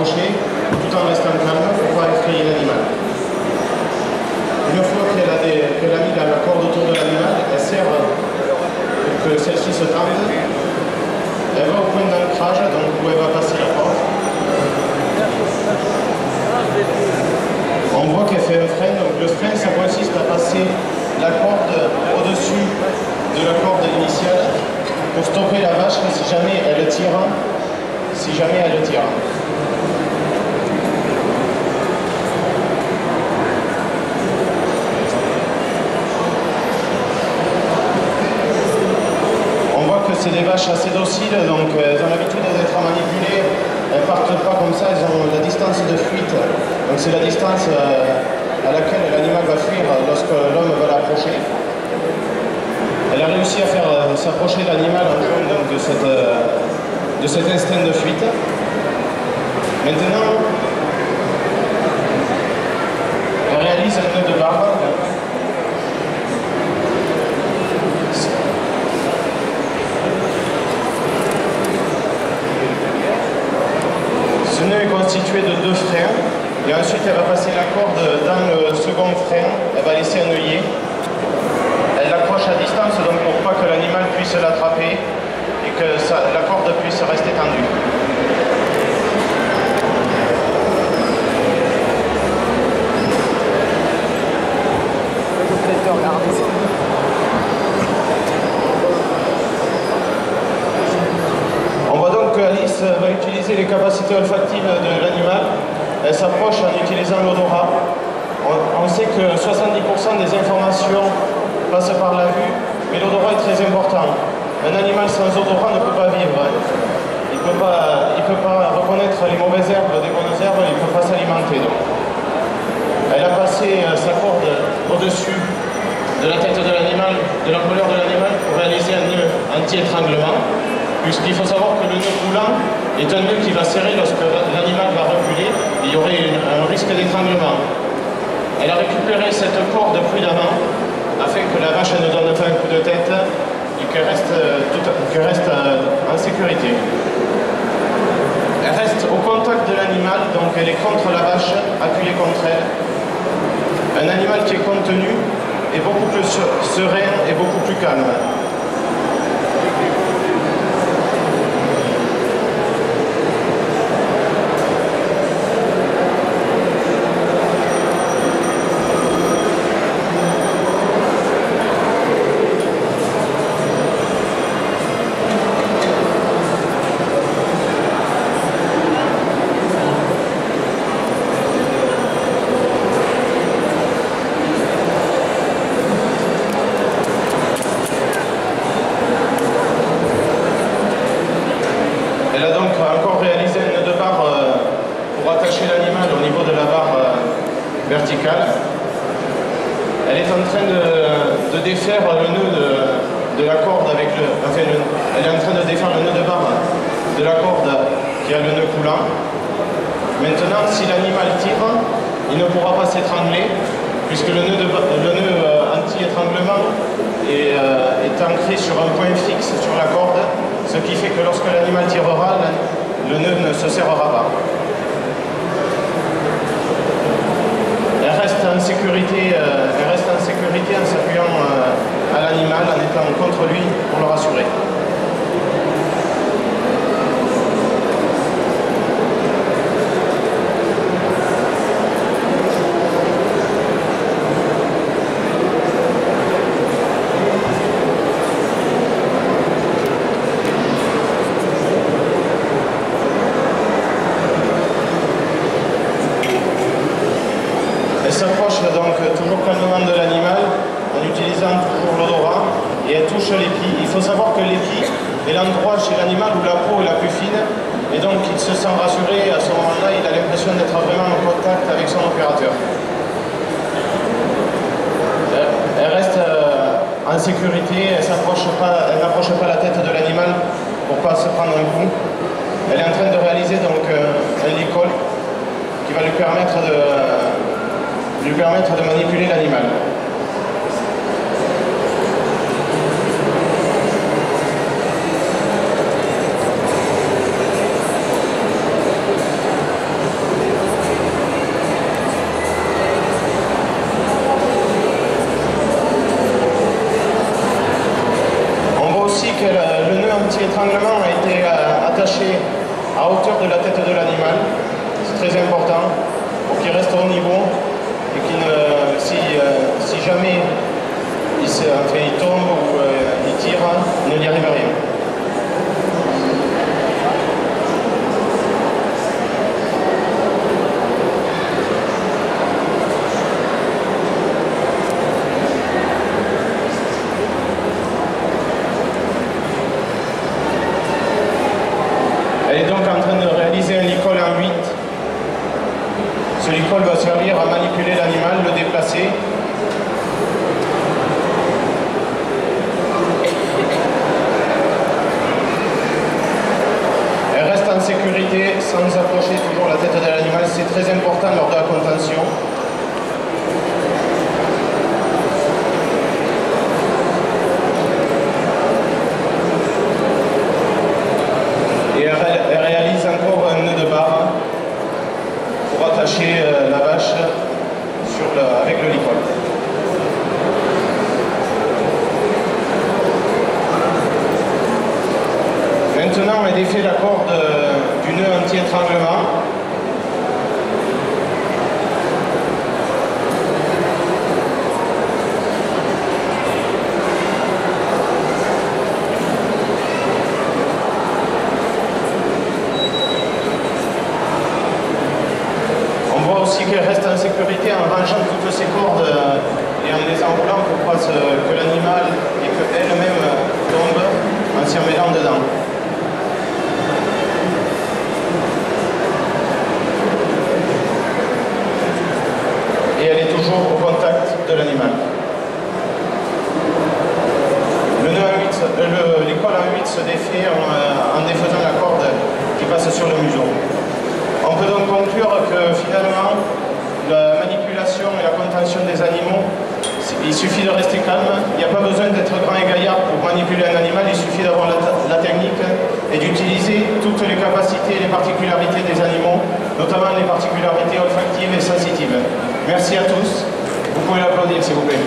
rapprocher tout en restant calme pour ne pas effrayer l'animal. Une fois qu'elle a mis la corde autour de l'animal, elle sert pour que celle-ci se tende. Elle va au point d'ancrage, donc où elle va passer la corde. On voit qu'elle fait un frein, donc le frein ça consiste à passer la corde au-dessus de la corde initiale pour stopper la vache si jamais elle tire. On voit que c'est des vaches assez dociles, donc elles ont l'habitude d'être manipulées. Elles ne partent pas comme ça, elles ont la distance de fuite. Donc c'est la distance à laquelle l'animal va fuir lorsque l'homme va l'approcher. Elle a réussi à faire s'approcher l'animal en jouant donc de cet instinct de fuite. Maintenant, elle réalise un nœud de barbe. Ce nœud est constitué de 2 freins. Et ensuite, elle va passer la corde dans le second frein. Elle va laisser un œillet. Elle l'accroche à distance donc pour pas que l'animal puisse l'attraper et que la corde puisse rester tendue. On voit donc que Alice va utiliser les capacités olfactives de l'animal. Elle s'approche en utilisant l'odorat. On sait que 70% des informations passent par la vue, mais l'odorat est très important. Un animal sans odorat ne peut pas vivre. Il ne peut pas reconnaître les mauvaises herbes des bonnes herbes, il ne peut pas s'alimenter. Elle a passé sa corde au-dessus de la tête de l'animal, de la couleur de l'animal, pour réaliser un nœud anti-étranglement, puisqu'il faut savoir que le nœud coulant est un nœud qui va serrer lorsque l'animal va reculer, il y aurait un risque d'étranglement. Elle a récupéré cette corde prudemment, afin que la vache ne donne pas un coup de tête et qu'elle reste en sécurité. Elle reste au contact de l'animal, donc elle est contre la vache, appuyée contre elle. Un animal qui est contenu est beaucoup plus serein et beaucoup plus calme. Verticale. Elle est en train de défaire le nœud de la corde avec elle est en train de défaire le nœud de barre de la corde qui a le nœud coulant. Maintenant, si l'animal tire, il ne pourra pas s'étrangler puisque le nœud anti-étranglement est ancré sur un point fixe sur la corde, ce qui fait que lorsque l'animal tirera, le nœud ne se serrera pas. Elle reste en sécurité en s'appuyant à l'animal, en étant contre lui pour le rassurer. Elle s'approche donc toujours calmement de l'animal en utilisant toujours l'odorat et elle touche l'épi. Il faut savoir que l'épi est l'endroit chez l'animal où la peau est la plus fine et donc il se sent rassuré. À ce moment-là, il a l'impression d'être vraiment en contact avec son opérateur. Elle reste en sécurité, elle n'approche pas la tête de l'animal pour ne pas se prendre un coup. Elle est en train de réaliser donc un licol qui va lui permettre de manipuler l'animal. anti-étranglement a été attaché à hauteur de la tête de l'animal. C'est très important pour qu'il reste au niveau et qu'il si jamais il tombe ou il tire, il ne lui arrive rien. Elle est donc en train de réaliser un licol en 8. Ce licol va servir à manipuler l'animal, le déplacer. Elle reste en sécurité sans approcher toujours la tête de l'animal. C'est très important lors de la contention. Elle réalise encore un nœud de barre pour attacher la vache avec le licol. Maintenant, elle défait la corde du nœud anti-étranglement. Aussi qu'elle reste en sécurité en rangeant toutes ses cordes et en les enroulant pour pas que l'animal et qu'elle-même tombe en s'y remettant dedans. Et elle est toujours au contact de l'animal. L'école en 8 se défait en défaisant la corde qui passe sur le museau. On peut donc conclure que finalement, la manipulation et la contention des animaux, il suffit de rester calme. Il n'y a pas besoin d'être grand et gaillard pour manipuler un animal, il suffit d'avoir la technique et d'utiliser toutes les capacités et les particularités des animaux, notamment les particularités olfactives et sensitives. Merci à tous. Vous pouvez l'applaudir s'il vous plaît.